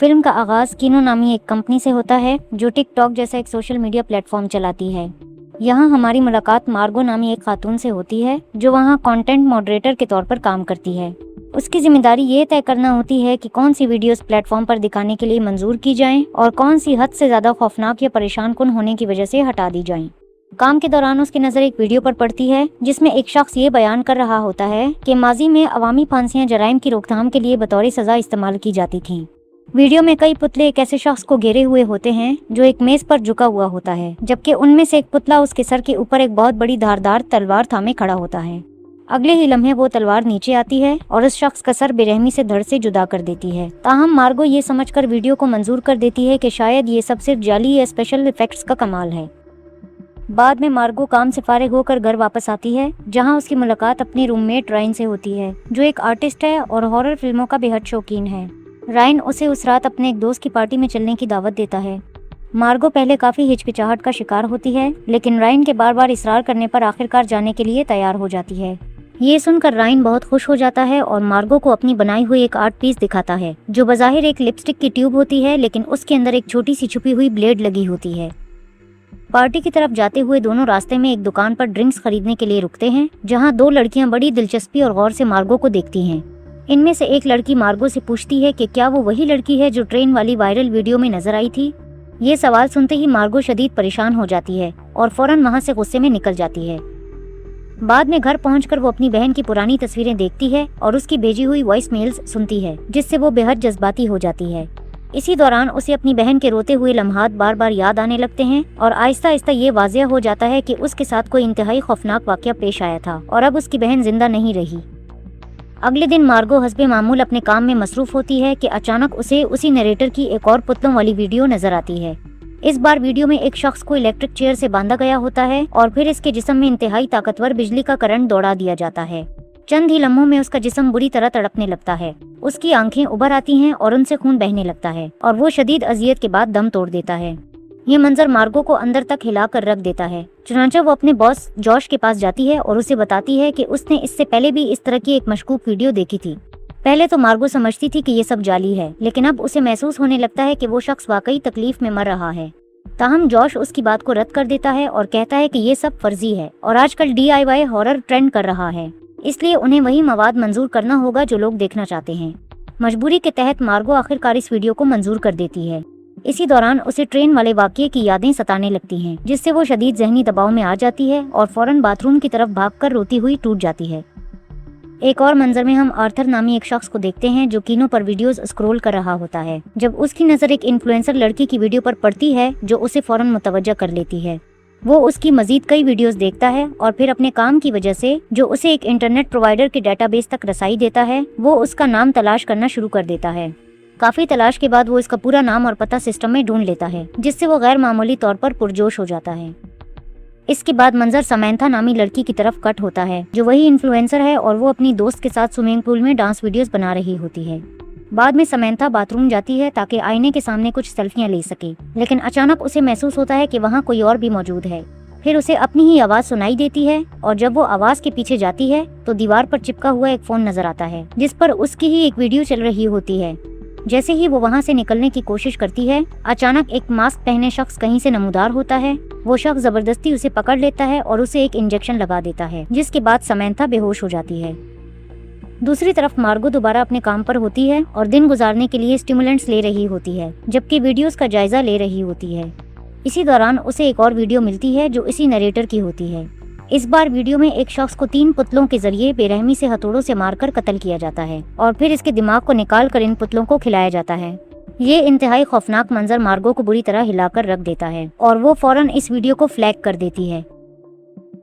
Film का आगाज कीनो नामी एक कंपनी से होता है जो टिकटॉक जैसा एक सोशल मीडिया प्लेटफॉर्म चलाती है। यहाँ हमारी मुलाकात मार्गो नामी एक खातून से होती है जो वहाँ कंटेंट मॉडरेटर के तौर पर काम करती है। उसकी जिम्मेदारी ये तय करना होती है कि कौन सी वीडियोस प्लेटफॉर्म पर दिखाने के लिए मंजूर की जाएं और कौन सी हद से ज्यादा खौफनाक या परेशान कुन होने की वजह से हटा दी जाएं। काम के दौरान उसकी नज़र एक वीडियो पर पड़ती है जिसमें एक शख्स ये बयान कर रहा होता है कि माजी में अवामी फांसियां जराइम की रोकथाम के लिए बतौर सजा इस्तेमाल की जाती थीं। वीडियो में कई पुतले एक ऐसे शख्स को घेरे हुए होते हैं जो एक मेज पर झुका हुआ होता है, जबकि उनमें से एक पुतला उसके सर के ऊपर एक बहुत बड़ी धारदार तलवार थामे खड़ा होता है। अगले ही लम्हे वो तलवार नीचे आती है और उस शख्स का सर बेरहमी से धड़ से जुदा कर देती है। ताहम मार्गो ये समझकर वीडियो को मंजूर कर देती है कि शायद ये सब सिर्फ जाली या स्पेशल इफेक्ट्स का कमाल है। बाद में मार्गो काम से फारिग होकर घर वापस आती है, जहां उसकी मुलाकात अपनी रूममेट रायन से होती है जो एक आर्टिस्ट है और हॉरर फिल्मों का बेहद शौकीन है। रायन उसे उस रात अपने एक दोस्त की पार्टी में चलने की दावत देता है। मार्गो पहले काफी हिचकिचाहट का शिकार होती है, लेकिन रायन के बार बार इसरार करने पर आखिरकार जाने के लिए तैयार हो जाती है। ये सुनकर रायन बहुत खुश हो जाता है और मार्गो को अपनी बनाई हुई एक आर्ट पीस दिखाता है जो बज़ाहिर एक लिपस्टिक की ट्यूब होती है, लेकिन उसके अंदर एक छोटी सी छुपी हुई ब्लेड लगी होती है। पार्टी की तरफ जाते हुए दोनों रास्ते में एक दुकान पर ड्रिंक्स खरीदने के लिए रुकते हैं, जहां दो लड़कियां बड़ी दिलचस्पी और गौर से मार्गो को देखती हैं। इनमें से एक लड़की मार्गो से पूछती है कि क्या वो वही लड़की है जो ट्रेन वाली वायरल वीडियो में नजर आई थी। ये सवाल सुनते ही मार्गो शदीद परेशान हो जाती है और फौरन वहां से गुस्से में निकल जाती है। बाद में घर पहुंचकर वो अपनी बहन की पुरानी तस्वीरें देखती है और उसकी भेजी हुई वॉइस मेल्स सुनती है, जिससे वो बेहद जज्बाती हो जाती है। इसी दौरान उसे अपनी बहन के रोते हुए लम्हात बार बार याद आने लगते हैं और आहिस्ता आहिस्ता ये वाज़ेह हो जाता है कि उसके साथ कोई इंतहाई खौफनाक वाक़या पेश आया था और अब उसकी बहन जिंदा नहीं रही। अगले दिन मार्गो हस्बे मामूल अपने काम में मसरूफ होती है कि अचानक उसे उसी नरेटर की एक और पुतलों वाली वीडियो नजर आती है। इस बार वीडियो में एक शख्स को इलेक्ट्रिक चेयर से बांधा गया होता है और फिर इसके जिस्म में इंतहाई ताकतवर बिजली का करंट दौड़ा दिया जाता है। चंद ही लम्हों में उसका जिस्म बुरी तरह तड़पने लगता है, उसकी आंखें उभर आती हैं और उनसे खून बहने लगता है और वो शदीद अजियत के बाद दम तोड़ देता है। ये मंजर मार्गो को अंदर तक हिलाकर रख देता है। चुनांचे वो अपने बॉस जॉश के पास जाती है और उसे बताती है कि उसने इससे पहले भी इस तरह की एक मशकूक वीडियो देखी थी। पहले तो मार्गो समझती थी कि ये सब जाली है, लेकिन अब उसे महसूस होने लगता है कि वो शख्स वाकई तकलीफ में मर रहा है। ताहम जॉश उसकी बात को रद्द कर देता है और कहता है कि ये सब फर्जी है और आजकल DIY हॉरर ट्रेंड कर रहा है, इसलिए उन्हें वही मवाद मंजूर करना होगा जो लोग देखना चाहते हैं। मजबूरी के तहत मार्गो आखिरकार इस वीडियो को मंजूर कर देती है। इसी दौरान उसे ट्रेन वाले वाक़ये की यादें सताने लगती हैं, जिससे वो शदीद ज़हनी दबाव में आ जाती है और फौरन बाथरूम की तरफ भागकर रोती हुई टूट जाती है। एक और मंजर में हम आर्थर नामी एक शख्स को देखते हैं जो कीनो पर वीडियोस स्क्रॉल कर रहा होता है, जब उसकी नज़र एक इन्फ्लुएंसर लड़की की वीडियो पर पड़ती है जो उसे फौरन मुतवज्जा कर लेती है। वो उसकी मजीद कई वीडियोस देखता है और फिर अपने काम की वजह से जो उसे एक इंटरनेट प्रोवाइडर के डेटाबेस तक रसाई देता है, वो उसका नाम तलाश करना शुरू कर देता है। काफी तलाश के बाद वो इसका पूरा नाम और पता सिस्टम में ढूंढ लेता है, जिससे वो गैर मामूली तौर पर पुरजोश हो जाता है। इसके बाद मंजर समैंथा नामी लड़की की तरफ कट होता है जो वही इन्फ्लुएंसर है और वो अपनी दोस्त के साथ स्विमिंग पूल में डांस वीडियोस बना रही होती है। बाद में समैंथा बाथरूम जाती है ताकि आईने के सामने कुछ सेल्फियां ले सके, लेकिन अचानक उसे महसूस होता है कि वहाँ कोई और भी मौजूद है। फिर उसे अपनी ही आवाज सुनाई देती है और जब वो आवाज के पीछे जाती है तो दीवार पर चिपका हुआ एक फोन नजर आता है जिस पर उसकी ही एक वीडियो चल रही होती है। जैसे ही वो वहाँ से निकलने की कोशिश करती है, अचानक एक मास्क पहने शख्स कहीं से नमूदार होता है। वो शख्स जबरदस्ती उसे पकड़ लेता है और उसे एक इंजेक्शन लगा देता है, जिसके बाद समैंथा बेहोश हो जाती है। दूसरी तरफ मार्गो दोबारा अपने काम पर होती है और दिन गुजारने के लिए स्टिमुलेंट्स ले रही होती है, जबकि वीडियोस का जायजा ले रही होती है। इसी दौरान उसे एक और वीडियो मिलती है जो इसी नरेटर की होती है। इस बार वीडियो में एक शख्स को 3 पुतलों के जरिए बेरहमी से हथौड़ों से मारकर कत्ल किया जाता है और फिर इसके दिमाग को निकाल कर इन पुतलों को खिलाया जाता है। ये इंतहाई खौफनाक मंजर मार्गो को बुरी तरह हिलाकर रख देता है और वो फौरन इस वीडियो को फ्लैग कर देती है।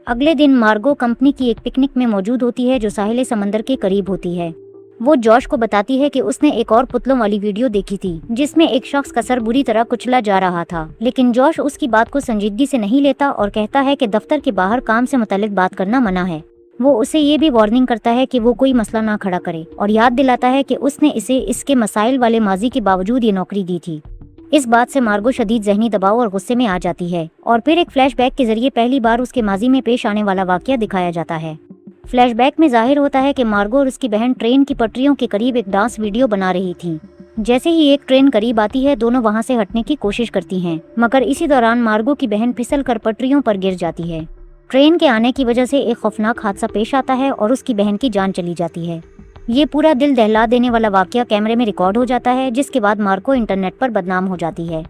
अगले दिन मार्गो कंपनी की एक पिकनिक में मौजूद होती है जो साहिल समंदर के करीब होती है। वो जॉश को बताती है कि उसने एक और पुतलों वाली वीडियो देखी थी जिसमें एक शख्स का सर बुरी तरह कुचला जा रहा था, लेकिन जॉश उसकी बात को संजीदगी से नहीं लेता और कहता है कि दफ्तर के बाहर काम से मुताल्लिक बात करना मना है। वो उसे ये भी वार्निंग करता है कि वो कोई मसला ना खड़ा करे और याद दिलाता है कि उसने इसे इसके मसाइल वाले माजी के बावजूद ये नौकरी दी थी। इस बात से मार्गो शदीद ज़हनी दबाव और गुस्से में आ जाती है और फिर एक फ्लैशबैक के जरिए पहली बार उसके माजी में पेश आने वाला वाकया दिखाया जाता है। फ्लैशबैक में जाहिर होता है कि मार्गो और उसकी बहन ट्रेन की पटरियों के करीब एक डांस वीडियो बना रही थी। जैसे ही एक ट्रेन करीब आती है, दोनों वहां से हटने की कोशिश करती हैं, मगर इसी दौरान मार्गो की बहन फिसल कर पटरियों पर गिर जाती है। ट्रेन के आने की वजह से एक खौफनाक हादसा पेश आता है और उसकी बहन की जान चली जाती है। ये पूरा दिल दहला देने वाला वाकया कैमरे में रिकॉर्ड हो जाता है, जिसके बाद मार्गो इंटरनेट पर बदनाम हो जाती है।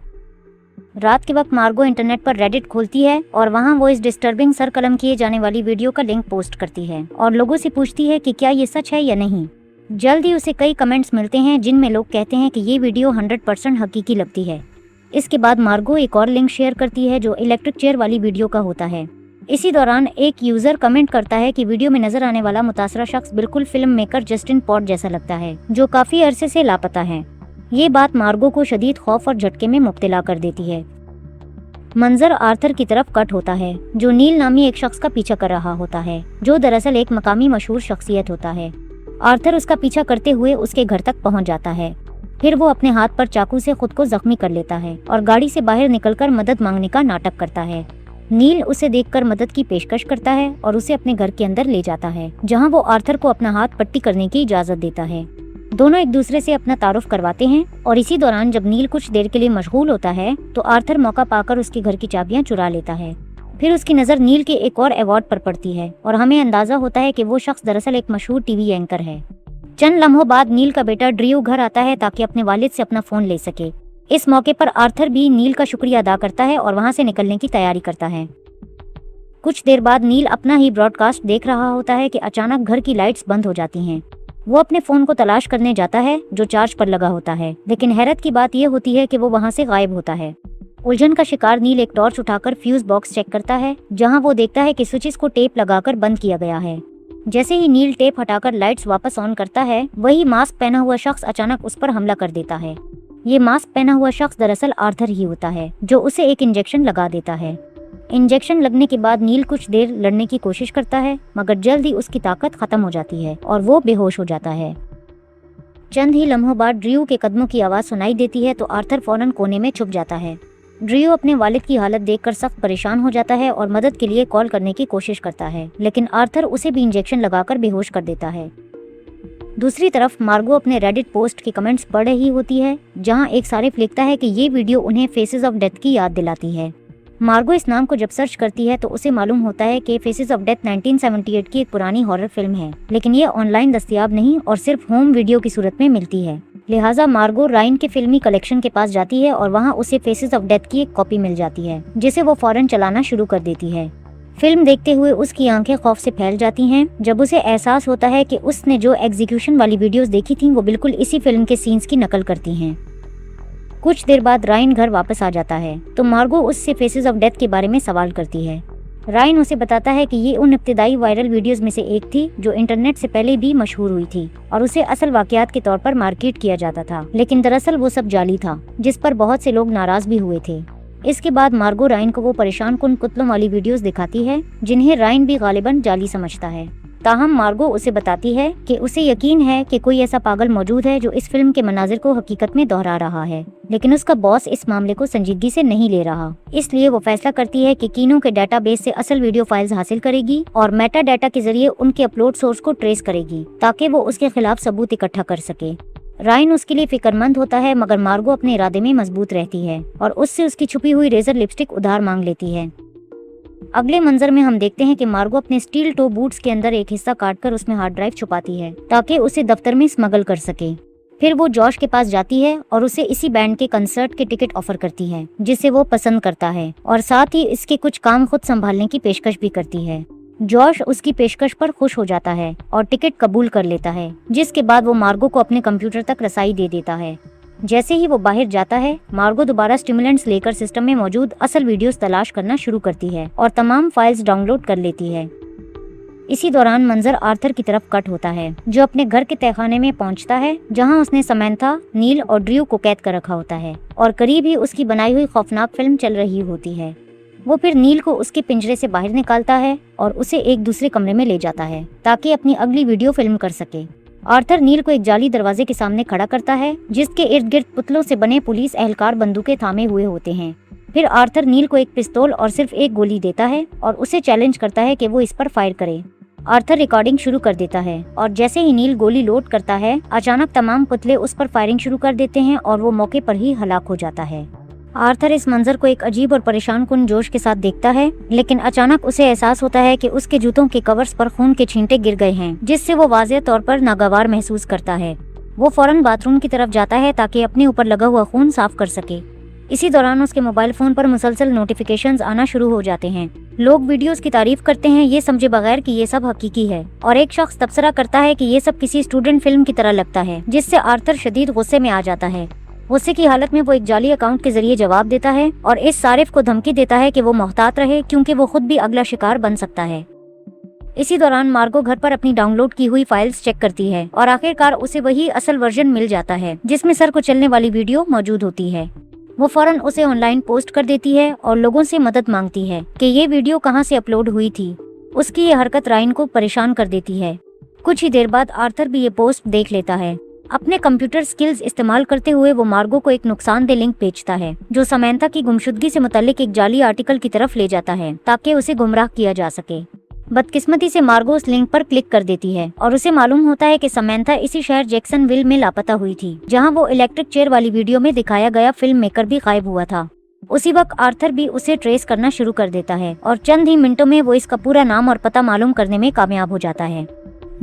रात के वक्त मार्गो इंटरनेट पर रेडिट खोलती है और वहां वो इस डिस्टर्बिंग सर कलम किए जाने वाली वीडियो का लिंक पोस्ट करती है और लोगों से पूछती है कि क्या ये सच है या नहीं। जल्द ही उसे कई कमेंट्स मिलते हैं जिनमें लोग कहते हैं कि ये वीडियो 100% हकीकी लगती है। इसके बाद मार्गो एक और लिंक शेयर करती है जो इलेक्ट्रिक चेयर वाली वीडियो का होता है। इसी दौरान एक यूजर कमेंट करता है कि वीडियो में नजर आने वाला मुतासरा शख्स बिल्कुल फिल्म मेकर जस्टिन पॉट जैसा लगता है, जो काफी अरसे से लापता है। ये बात मार्गो को शदीद खौफ और झटके में मुब्तला कर देती है। मंजर आर्थर की तरफ कट होता है, जो नील नामी एक शख्स का पीछा कर रहा होता है, जो दरअसल एक मकामी मशहूर शख्सियत होता है। आर्थर उसका पीछा करते हुए उसके घर तक पहुंच जाता है। फिर वो अपने हाथ पर चाकू से खुद को जख्मी कर लेता है और गाड़ी से बाहर निकलकर मदद मांगने का नाटक करता है। नील उसे देखकर मदद की पेशकश करता है और उसे अपने घर के अंदर ले जाता है, जहां वो आर्थर को अपना हाथ पट्टी करने की इजाजत देता है। दोनों एक दूसरे से अपना तारुफ करवाते हैं और इसी दौरान जब नील कुछ देर के लिए मशगूल होता है तो आर्थर मौका पाकर उसके घर की चाबियां चुरा लेता है। फिर उसकी नज़र नील के एक और अवार्ड पर पड़ती है और हमें अंदाजा होता है कि वो शख्स दरअसल एक मशहूर टीवी एंकर है। चंद लम्हों बाद नील का बेटा ड्रू घर आता है ताकि अपने वालिद से अपना फोन ले सके। इस मौके पर आर्थर भी नील का शुक्रिया अदा करता है और वहां से निकलने की तैयारी करता है। कुछ देर बाद नील अपना ही ब्रॉडकास्ट देख रहा होता है कि अचानक घर की लाइट्स बंद हो जाती हैं। वो अपने फोन को तलाश करने जाता है जो चार्ज पर लगा होता है, लेकिन हैरत की बात यह होती है कि वो वहां से गायब होता है। उलझन का शिकार नील एक टॉर्च उठाकर फ्यूज बॉक्स चेक करता है, जहां वो देखता है कि स्विचेस को टेप लगाकर बंद किया गया है। जैसे ही नील टेप हटाकर लाइट्स वापस ऑन करता है, वही मास्क पहना हुआ शख्स अचानक उस पर हमला कर देता है। ये मास्क पहना हुआ शख्स दरअसल आर्थर ही होता है, जो उसे एक इंजेक्शन लगा देता है। इंजेक्शन लगने के बाद नील कुछ देर लड़ने की कोशिश करता है, मगर जल्द ही उसकी ताकत खत्म हो जाती है और वो बेहोश हो जाता है। चंद ही लम्हों बाद ड्रू के कदमों की आवाज सुनाई देती है तो आर्थर फौरन कोने में छुप जाता है। ड्रू अपने वालिद की हालत देखकर सख्त परेशान हो जाता है और मदद के लिए कॉल करने की कोशिश करता है, लेकिन आर्थर उसे भी इंजेक्शन लगाकर बेहोश कर देता है। दूसरी तरफ मार्गो अपने रेडिट पोस्ट के कमेंट्स पढ़ रही होती है, जहां एक सारिफ लिखता है कि ये वीडियो उन्हें फेसेस ऑफ डेथ की याद दिलाती है। मार्गो इस नाम को जब सर्च करती है तो उसे मालूम होता है कि फेसेस ऑफ डेथ 1978 की एक पुरानी हॉरर फिल्म है, लेकिन ये ऑनलाइन दस्तयाब नहीं और सिर्फ होम वीडियो की सूरत में मिलती है। लिहाजा मार्गो राइन के फिल्मी कलेक्शन के पास जाती है और वहां उसे फेसेस ऑफ डेथ की एक कॉपी मिल जाती है, जिसे वो फौरन चलाना शुरू कर देती है। फिल्म देखते हुए उसकी आंखें खौफ से फैल जाती हैं जब उसे एहसास होता है कि उसने जो एग्जीक्यूशन वाली वीडियोस देखी थी वो बिल्कुल इसी फिल्म के सीन्स की नकल करती हैं। कुछ देर बाद राइन घर वापस आ जाता है तो मार्गो उससे फेसेस ऑफ डेथ के बारे में सवाल करती है। राइन उसे बताता है कि ये उन इब्तिदाई वायरल वीडियोस में से एक थी जो इंटरनेट से पहले भी मशहूर हुई थी और उसे असल वाकयात के तौर पर मार्केट किया जाता था, लेकिन दरअसल वो सब जाली था, जिस पर बहुत से लोग नाराज भी हुए थे। इसके बाद मार्गो राइन को वो परेशान कुन कुत्लों वाली वीडियोस दिखाती है, जिन्हें राइन भी गालिबन जाली समझता है। ताहम मार्गो उसे बताती है कि उसे यकीन है कि कोई ऐसा पागल मौजूद है जो इस फिल्म के मनाजिर को हकीकत में दोहरा रहा है, लेकिन उसका बॉस इस मामले को संजीदगी से नहीं ले रहा। इसलिए वो फैसला करती है कि कीनो के डाटाबेस से असल वीडियो फाइल्स हासिल करेगी और मेटा डाटा के जरिए उनके अपलोड सोर्स को ट्रेस करेगी ताकि वो उसके खिलाफ सबूत इकट्ठा कर सके। राइन उसके लिए फिक्रमंद होता है, मगर मार्गो अपने इरादे में मजबूत रहती है और उससे उसकी छुपी हुई रेजर लिपस्टिक उधार मांग लेती है। अगले मंजर में हम देखते हैं कि मार्गो अपने स्टील टो बूट्स के अंदर एक हिस्सा काटकर उसमें हार्ड ड्राइव छुपाती है ताकि उसे दफ्तर में स्मगल कर सके। फिर वो जॉश के पास जाती है और उसे इसी बैंड के कंसर्ट के टिकट ऑफर करती है जिसे वो पसंद करता है और साथ ही इसके कुछ काम खुद संभालने की पेशकश भी करती है। जॉश उसकी पेशकश पर खुश हो जाता है और टिकट कबूल कर लेता है, जिसके बाद वो मार्गो को अपने कंप्यूटर तक रसाई दे देता है। जैसे ही वो बाहर जाता है, मार्गो दोबारा स्टिमुलेंट्स लेकर सिस्टम में मौजूद असल वीडियोस तलाश करना शुरू करती है और तमाम फाइल्स डाउनलोड कर लेती है। इसी दौरान मंजर आर्थर की तरफ कट होता है, जो अपने घर के तहखाने में पहुंचता है, जहां उसने समैंथा, नील और ड्रू को कैद कर रखा होता है और करीब ही उसकी बनाई हुई खौफनाक फिल्म चल रही होती है। वो फिर नील को उसके पिंजरे से बाहर निकालता है और उसे एक दूसरे कमरे में ले जाता है ताकि अपनी अगली वीडियो फिल्म कर सके। आर्थर नील को एक जाली दरवाजे के सामने खड़ा करता है, जिसके इर्द गिर्द पुतलों से बने पुलिस एहलकार बंदूकें थामे हुए होते हैं। फिर आर्थर नील को एक पिस्तौल और सिर्फ एक गोली देता है और उसे चैलेंज करता है कि वो इस पर फायर करे। आर्थर रिकॉर्डिंग शुरू कर देता है और जैसे ही नील गोली लोड करता है, अचानक तमाम पुतले उस पर फायरिंग शुरू कर देते हैं और वो मौके पर ही हलाक हो जाता है। आर्थर इस मंजर को एक अजीब और परेशान कुन जोश के साथ देखता है, लेकिन अचानक उसे एहसास होता है कि उसके जूतों के कवर्स पर खून के छींटे गिर गए हैं, जिससे वो वाज़ेह तौर पर नागवार महसूस करता है। वो फौरन बाथरूम की तरफ जाता है ताकि अपने ऊपर लगा हुआ खून साफ कर सके। इसी दौरान उसके मोबाइल फोन पर मुसलसल नोटिफिकेशंस आना शुरू हो जाते हैं। लोग वीडियोस की तारीफ करते हैं, ये समझे बगैर कि ये सब हकीकी है, और एक शख्स तबसरा करता है कि ये सब किसी स्टूडेंट फिल्म की तरह लगता है, जिससे आर्थर शदीद गुस्से में आ जाता है। गुस्से की हालत में वो एक जाली अकाउंट के जरिए जवाब देता है और इस सारिफ को धमकी देता है कि वो मोहतात रहे, क्योंकि वो खुद भी अगला शिकार बन सकता है। इसी दौरान मार्गो घर पर अपनी डाउनलोड की हुई फाइल्स चेक करती है और आखिरकार उसे वही असल वर्जन मिल जाता है, जिसमें सर को चलने वाली वीडियो मौजूद होती है। वो फौरन उसे ऑनलाइन पोस्ट कर देती है और लोगों से मदद मांगती है कि ये वीडियो कहाँ से अपलोड हुई थी। उसकी ये हरकत रायन को परेशान कर देती है। कुछ ही देर बाद आर्थर भी ये पोस्ट देख लेता है। अपने कंप्यूटर स्किल्स इस्तेमाल करते हुए वो मार्गो को एक नुकसानदेह लिंक भेजता है, जो समंथा की गुमशुदगी से मुतल्लिक एक जाली आर्टिकल की तरफ ले जाता है ताकि उसे गुमराह किया जा सके। बदकिस्मती से मार्गो उस लिंक पर क्लिक कर देती है और उसे मालूम होता है कि समंथा इसी शहर जैक्सनविल में लापता हुई थी, जहां वो इलेक्ट्रिक चेयर वाली वीडियो में दिखाया गया फिल्म मेकर भी गायब हुआ था। उसी वक्त आर्थर भी उसे ट्रेस करना शुरू कर देता है और चंद ही मिनटों में वो इसका पूरा नाम और पता मालूम करने में कामयाब हो जाता है।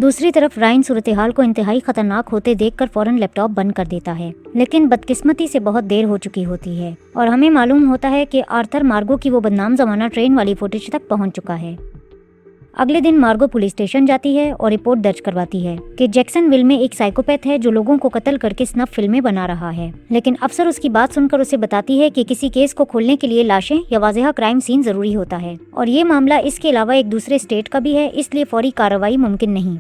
दूसरी तरफ रायन सूरत हाल को इंतहाई खतरनाक होते देखकर फौरन लैपटॉप बंद कर देता है, लेकिन बदकिस्मती से बहुत देर हो चुकी होती है और हमें मालूम होता है कि आर्थर मार्गो की वो बदनाम जमाना ट्रेन वाली फुटेज तक पहुंच चुका है। अगले दिन मार्गो पुलिस स्टेशन जाती है और रिपोर्ट दर्ज करवाती है कि जैक्सनविल में एक साइकोपैथ है जो लोगों को कत्ल करके स्नफ फिल्में बना रहा है, लेकिन अफसर उसकी बात सुनकर उसे बताती है कि किसी केस को खोलने के लिए लाशें या वाज़ेह क्राइम सीन जरूरी होता है और ये मामला इसके अलावा एक दूसरे स्टेट का भी है, इसलिए फौरी कार्रवाई मुमकिन नहीं।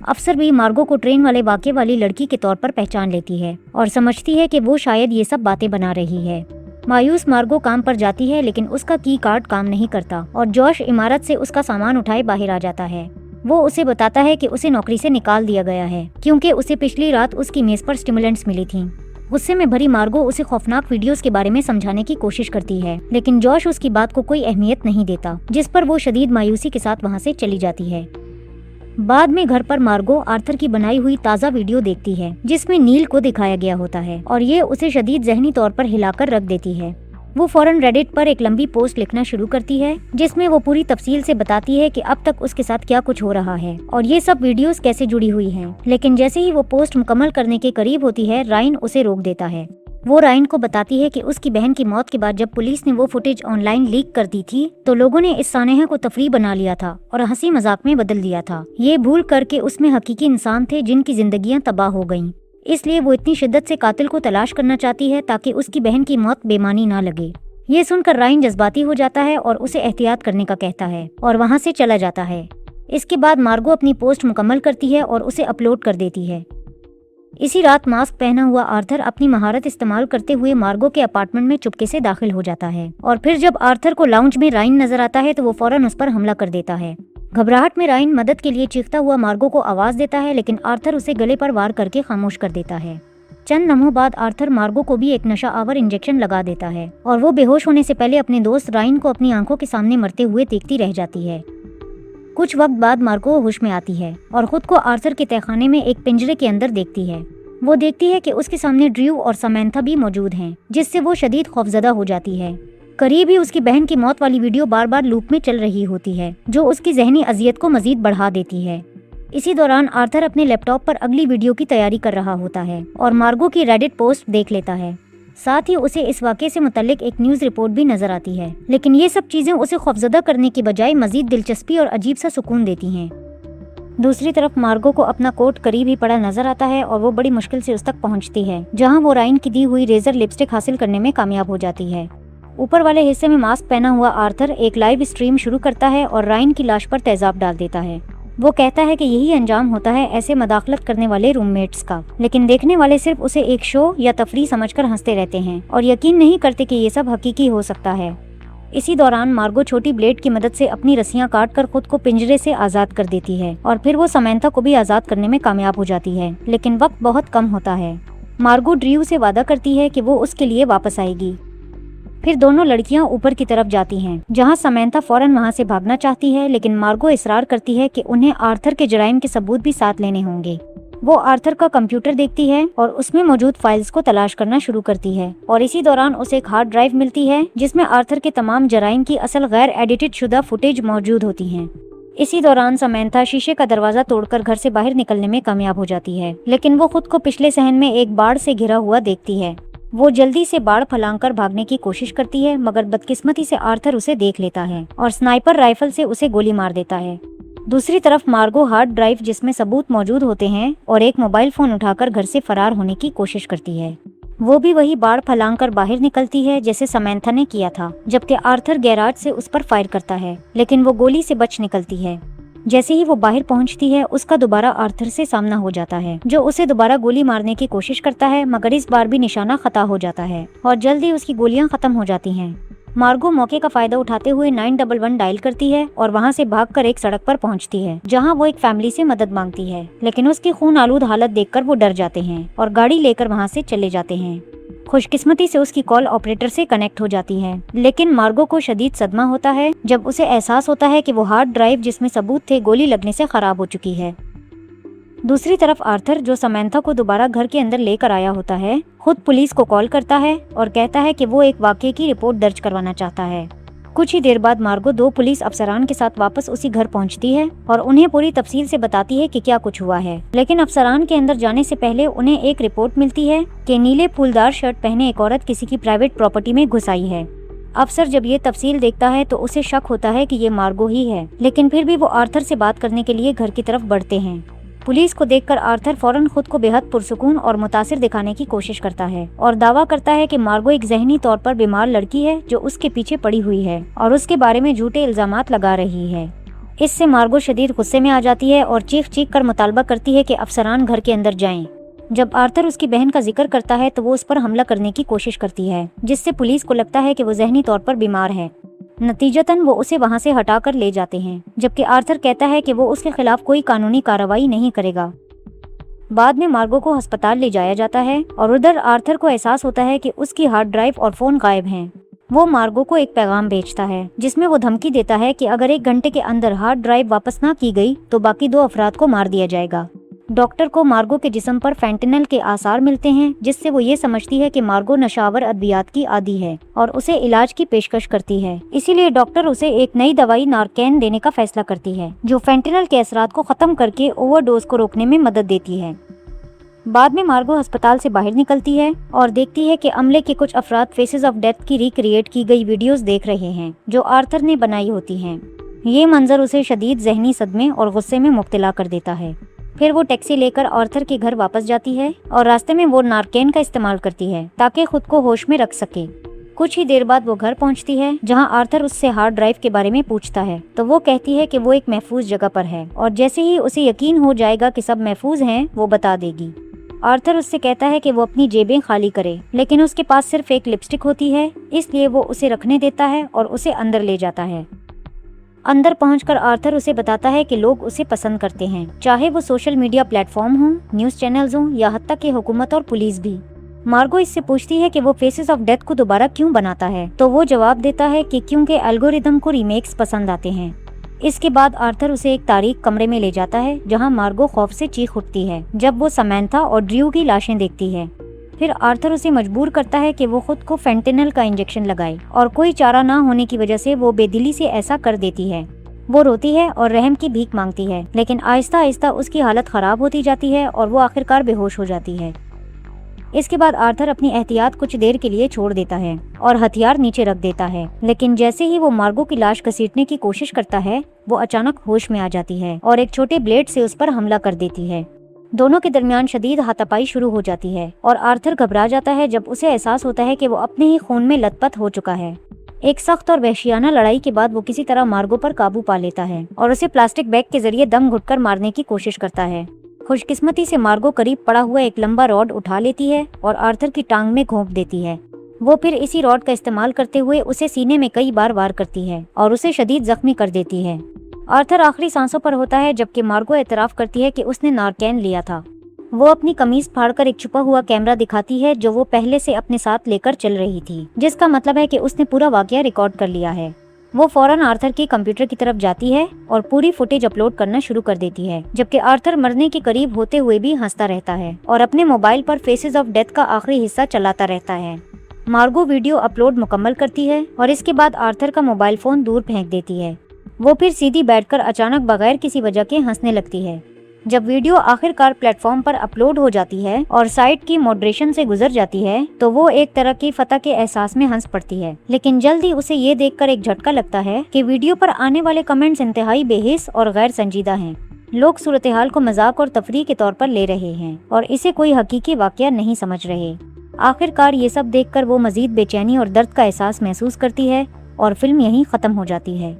अफसर भी मार्गो को ट्रेन वाले वाक़े वाली लड़की के तौर पर पहचान लेती है और समझती है कि वो शायद ये सब बातें बना रही है। मायूस मार्गो काम पर जाती है, लेकिन उसका की कार्ड काम नहीं करता और जोश इमारत से उसका सामान उठाए बाहर आ जाता है। वो उसे बताता है कि उसे नौकरी से निकाल दिया गया है क्योंकि उसे पिछली रात उसकी मेज पर स्टिमुलेंट्स मिली थीं। गुस्से में भरी मार्गो उसे खौफनाक वीडियोस के बारे में समझाने की कोशिश करती है, लेकिन जोश उसकी बात को कोई अहमियत नहीं देता, जिस पर वो शदीद मायूसी के साथ वहाँ से चली जाती है। बाद में घर पर मार्गो आर्थर की बनाई हुई ताज़ा वीडियो देखती है जिसमें नील को दिखाया गया होता है और ये उसे शदीद जहनी तौर पर हिलाकर रख देती है। वो फौरन रेडिट पर एक लंबी पोस्ट लिखना शुरू करती है जिसमें वो पूरी तफसील से बताती है कि अब तक उसके साथ क्या कुछ हो रहा है और ये सब वीडियोस कैसे जुड़ी हुई हैं। लेकिन जैसे ही वो पोस्ट मुकम्मल करने के करीब होती है, रायन उसे रोक देता है। वो रायन को बताती है कि उसकी बहन की मौत के बाद जब पुलिस ने वो फुटेज ऑनलाइन लीक कर दी थी तो लोगों ने इस सानेहा को तफरीह बना लिया था और हंसी मजाक में बदल दिया था, ये भूल करके उसमें हकीकी इंसान थे जिनकी जिंदगियां तबाह हो गईं। इसलिए वो इतनी शिद्दत से कातिल को तलाश करना चाहती है ताकि उसकी बहन की मौत बेमानी ना लगे। ये सुनकर रायन जज्बाती हो जाता है और उसे एहतियात करने का कहता है और वहाँ से चला जाता है। इसके बाद मार्गो अपनी पोस्ट मुकम्मल करती है और उसे अपलोड कर देती है। इसी रात मास्क पहना हुआ आर्थर अपनी महारत इस्तेमाल करते हुए मार्गो के अपार्टमेंट में चुपके से दाखिल हो जाता है और फिर जब आर्थर को लाउंज में रायन नजर आता है तो वो फौरन उस पर हमला कर देता है। घबराहट में रायन मदद के लिए चीखता हुआ मार्गो को आवाज देता है, लेकिन आर्थर उसे गले पर वार करके खामोश कर देता है। चंद लम्हों बाद आर्थर मार्गो को भी एक नशा आवर इंजेक्शन लगा देता है और वो बेहोश होने से पहले अपने दोस्त रायन को अपनी आंखों के सामने मरते हुए देखती रह जाती है। कुछ वक्त बाद मार्गो होश में आती है और खुद को आर्थर के तहखाने में एक पिंजरे के अंदर देखती है। वो देखती है कि उसके सामने ड्रू और समंथा भी मौजूद हैं, जिससे वो शदीद खौफजदा हो जाती है। करीब ही उसकी बहन की मौत वाली वीडियो बार बार लूप में चल रही होती है, जो उसकी जहनी अजियत को मजीद बढ़ा देती है। इसी दौरान आर्थर अपने लैपटॉप पर अगली वीडियो की तैयारी कर रहा होता है और मार्गो की रेडिट पोस्ट देख लेता है। साथ ही उसे इस वाक़े से मुतल्लिक एक न्यूज़ रिपोर्ट भी नजर आती है, लेकिन ये सब चीज़ें उसे खौफजदा करने की बजाय मजीद दिलचस्पी और अजीब सा सुकून देती हैं। दूसरी तरफ मार्गो को अपना कोट करीब ही पड़ा नजर आता है और वो बड़ी मुश्किल से उस तक पहुंचती है, जहां वो रायन की दी हुई रेजर लिपस्टिक हासिल करने में कामयाब हो जाती है। ऊपर वाले हिस्से में मास्क पहना हुआ आर्थर एक लाइव स्ट्रीम शुरू करता है और रायन की लाश पर तेजाब डाल देता है। वो कहता है कि यही अंजाम होता है ऐसे मदाखलत करने वाले रूममेट्स का, लेकिन देखने वाले सिर्फ उसे एक शो या तफरीह समझकर हंसते रहते हैं और यकीन नहीं करते कि ये सब हकीकी हो सकता है। इसी दौरान मार्गो छोटी ब्लेड की मदद से अपनी रस्सियां काटकर खुद को पिंजरे से आज़ाद कर देती है और फिर वो समंथा को भी आज़ाद करने में कामयाब हो जाती है, लेकिन वक्त बहुत कम होता है। मार्गो ड्रू से वादा करती है कि वो उसके लिए वापस आएगी। फिर दोनों लड़कियां ऊपर की तरफ जाती हैं, जहां समंथा फौरन वहां से भागना चाहती है, लेकिन मार्गो इसरार करती है कि उन्हें आर्थर के जुर्म के सबूत भी साथ लेने होंगे। वो आर्थर का कंप्यूटर देखती है और उसमें मौजूद फाइल्स को तलाश करना शुरू करती है, और इसी दौरान उसे एक हार्ड ड्राइव मिलती है जिसमें आर्थर के तमाम जराइम की असल गैर एडिटेड शुदा फुटेज मौजूद होती हैं। इसी दौरान समंथा शीशे का दरवाजा तोड़कर घर से बाहर निकलने में कामयाब हो जाती है, लेकिन वो खुद को पिछले सहन में एक बाढ़ से घिरा हुआ देखती है। वो जल्दी से बाढ़ फलांग भागने की कोशिश करती है, मगर बदकिस्मती से आर्थर उसे देख लेता है और स्नाइपर राइफल से उसे गोली मार देता है। दूसरी तरफ मार्गो हार्ड ड्राइव जिसमें सबूत मौजूद होते हैं और एक मोबाइल फोन उठाकर घर से फरार होने की कोशिश करती है। वो भी वही बाढ़ फलांग कर बाहर निकलती है जैसे समंथा ने किया था, जबकि आर्थर गैराज से उस पर फायर करता है, लेकिन वो गोली से बच निकलती है। जैसे ही वो बाहर पहुंचती है, उसका दोबारा आर्थर से सामना हो जाता है, जो उसे दोबारा गोली मारने की कोशिश करता है, मगर इस बार भी निशाना खता हो जाता है और जल्दी उसकी गोलियां खत्म हो जाती हैं। मार्गो मौके का फायदा उठाते हुए 911 डायल करती है और वहां से भागकर एक सड़क पर पहुंचती है, जहां वो एक फैमिली से मदद मांगती है, लेकिन उसकी खून आलूद हालत देखकर वो डर जाते हैं और गाड़ी लेकर वहां से चले जाते हैं। खुशकिस्मती से उसकी कॉल ऑपरेटर से कनेक्ट हो जाती है, लेकिन मार्गो को शदीद सदमा होता है जब उसे एहसास होता है कि वो हार्ड ड्राइव जिसमें सबूत थे गोली लगने से खराब हो चुकी है। दूसरी तरफ आर्थर, जो समंथा को दोबारा घर के अंदर लेकर आया होता है, खुद पुलिस को कॉल करता है और कहता है कि वो एक वाकये की रिपोर्ट दर्ज करवाना चाहता है। कुछ ही देर बाद मार्गो 2 पुलिस अफसरान के साथ वापस उसी घर पहुंचती है और उन्हें पूरी तफसील से बताती है कि क्या कुछ हुआ है, लेकिन अफसरान के अंदर जाने से पहले उन्हें एक रिपोर्ट मिलती है कि नीले फूलदार शर्ट पहने एक औरत किसी की प्राइवेट प्रॉपर्टी में घुस आई है। अफसर जब ये तफसील देखता है तो उसे शक होता है कि ये मार्गो ही है, लेकिन फिर भी वो आर्थर से बात करने के लिए घर की तरफ बढ़ते हैं। पुलिस को देखकर आर्थर फौरन खुद को बेहद पुरसुकून और मुतासिर दिखाने की कोशिश करता है और दावा करता है कि मार्गो एक ज़हनी तौर पर बीमार लड़की है जो उसके पीछे पड़ी हुई है और उसके बारे में झूठे इल्जामात लगा रही है। इससे मार्गो शदीद गुस्से में आ जाती है और चीख कर मुतालबा करती है कि अफसरान घर के अंदर जाएं। जब आर्थर उसकी बहन का जिक्र करता है तो वो उस पर हमला करने की कोशिश करती है, जिससे पुलिस को लगता है कि वो ज़हनी तौर पर बीमार है। नतीजतन वो उसे वहां से हटाकर ले जाते हैं, जबकि आर्थर कहता है कि वो उसके खिलाफ कोई कानूनी कार्रवाई नहीं करेगा। बाद में मार्गो को अस्पताल ले जाया जाता है और उधर आर्थर को एहसास होता है कि उसकी हार्ड ड्राइव और फोन गायब हैं। वो मार्गो को एक पैगाम भेजता है जिसमें वो धमकी देता है कि अगर 1 घंटे के अंदर हार्ड ड्राइव वापस ना की गई तो बाकी 2 अफराद को मार दिया जाएगा। डॉक्टर को मार्गो के जिस्म पर फेंटेनल के आसार मिलते हैं, जिससे वो ये समझती है कि मार्गो नशावर अद्वियात की आदी है और उसे इलाज की पेशकश करती है। इसीलिए डॉक्टर उसे एक नई दवाई नारकैन देने का फैसला करती है, जो फेंटेनल के असरात को खत्म करके ओवरडोज को रोकने में मदद देती है। बाद में मार्गो अस्पताल से बाहर निकलती है और देखती है कि अमले के कुछ अफराद फेसेस ऑफ डेथ की रिक्रिएट की गई वीडियोस देख रहे हैं जो आर्थर ने बनाई होती हैं। ये मंजर उसे शदीद जहनी सदमे और गुस्से में मुब्तला कर देता है। फिर वो टैक्सी लेकर आर्थर के घर वापस जाती है और रास्ते में वो नारकैन का इस्तेमाल करती है ताकि खुद को होश में रख सके। कुछ ही देर बाद वो घर पहुंचती है जहां आर्थर उससे हार्ड ड्राइव के बारे में पूछता है, तो वो कहती है कि वो एक महफूज जगह पर है और जैसे ही उसे यकीन हो जाएगा कि सब महफूज हैं, वो बता देगी। आर्थर उससे कहता है कि वो अपनी जेबें खाली करे, लेकिन उसके पास सिर्फ एक लिपस्टिक होती है, इसलिए वो उसे रखने देता है और उसे अंदर ले जाता है। अंदर पहुंचकर आर्थर उसे बताता है कि लोग उसे पसंद करते हैं, चाहे वो सोशल मीडिया प्लेटफॉर्म हों, न्यूज़ चैनल्स हों या हत्ता कि हुकूमत और पुलिस भी। मार्गो इससे पूछती है कि वो फेसेस ऑफ डेथ को दोबारा क्यों बनाता है, तो वो जवाब देता है कि क्योंकि एल्गोरिदम को रीमेक्स पसंद आते हैं। इसके बाद आर्थर उसे एक तारीक कमरे में ले जाता है जहाँ मार्गो खौफ से चीख उठती है जब वो समंथा और ड्रू की लाशें देखती है। फिर आर्थर उसे मजबूर करता है कि वो खुद को फेंटेनल का इंजेक्शन लगाए और कोई चारा ना होने की वजह से वो बेदिली से ऐसा कर देती है। वो रोती है और रहम की भीख मांगती है, लेकिन आहिस्ता आहिस्ता उसकी हालत खराब होती जाती है और वो आखिरकार बेहोश हो जाती है। इसके बाद आर्थर अपनी एहतियात कुछ देर के लिए छोड़ देता है और हथियार नीचे रख देता है, लेकिन जैसे ही वो मार्गो की लाश घसीटने की कोशिश करता है, वो अचानक होश में आ जाती है और एक छोटे ब्लेड से उस पर हमला कर देती है। दोनों के दरमियान शदीद हाथापाई शुरू हो जाती है और आर्थर घबरा जाता है जब उसे एहसास होता है कि वो अपने ही खून में लथपथ हो चुका है। एक सख्त और वहशियाना लड़ाई के बाद वो किसी तरह मार्गो पर काबू पा लेता है और उसे प्लास्टिक बैग के जरिए दम घुटकर मारने की कोशिश करता है। खुशकिस्मती से मार्गो करीब पड़ा हुआ एक लंबा रॉड उठा लेती है और आर्थर की टांग में घोंप देती है। वो फिर इसी रॉड का इस्तेमाल करते हुए उसे सीने में कई बार वार करती है और उसे शदीद जख्मी कर देती है। आर्थर आखिरी सांसों पर होता है जबकि मार्गो एतराफ करती है कि उसने नारकैन लिया था। वो अपनी कमीज फाड़कर एक छुपा हुआ कैमरा दिखाती है जो वो पहले से अपने साथ लेकर चल रही थी, जिसका मतलब है कि उसने पूरा वाकया रिकॉर्ड कर लिया है। वो फौरन आर्थर के कंप्यूटर की तरफ जाती है और पूरी फुटेज अपलोड करना शुरू कर देती है, जबकि आर्थर मरने के करीब होते हुए भी हंसता रहता है और अपने मोबाइल पर फेसेस ऑफ डेथ का आखिरी हिस्सा चलाता रहता है। मार्गो वीडियो अपलोड मुकम्मल करती है और इसके बाद आर्थर का मोबाइल फोन दूर फेंक देती है। वो फिर सीधी बैठकर अचानक बगैर किसी वजह के हंसने लगती है। जब वीडियो आखिरकार प्लेटफॉर्म पर अपलोड हो जाती है और साइट की मॉडरेशन से गुजर जाती है तो वो एक तरह की फतह के एहसास में हंस पड़ती है, लेकिन जल्दी उसे ये देखकर एक झटका लगता है कि वीडियो पर आने वाले कमेंट्स इंतहाई बेहिस और गैर संजीदा हैं। लोग सूरत हाल को मजाक और तफरीह के तौर पर ले रहे हैं और इसे कोई हकीकी वाकया नहीं समझ रहे। आखिरकार ये सब देखकर वो मजीद बेचैनी और दर्द का एहसास महसूस करती है और फिल्म यहीं खत्म हो जाती है।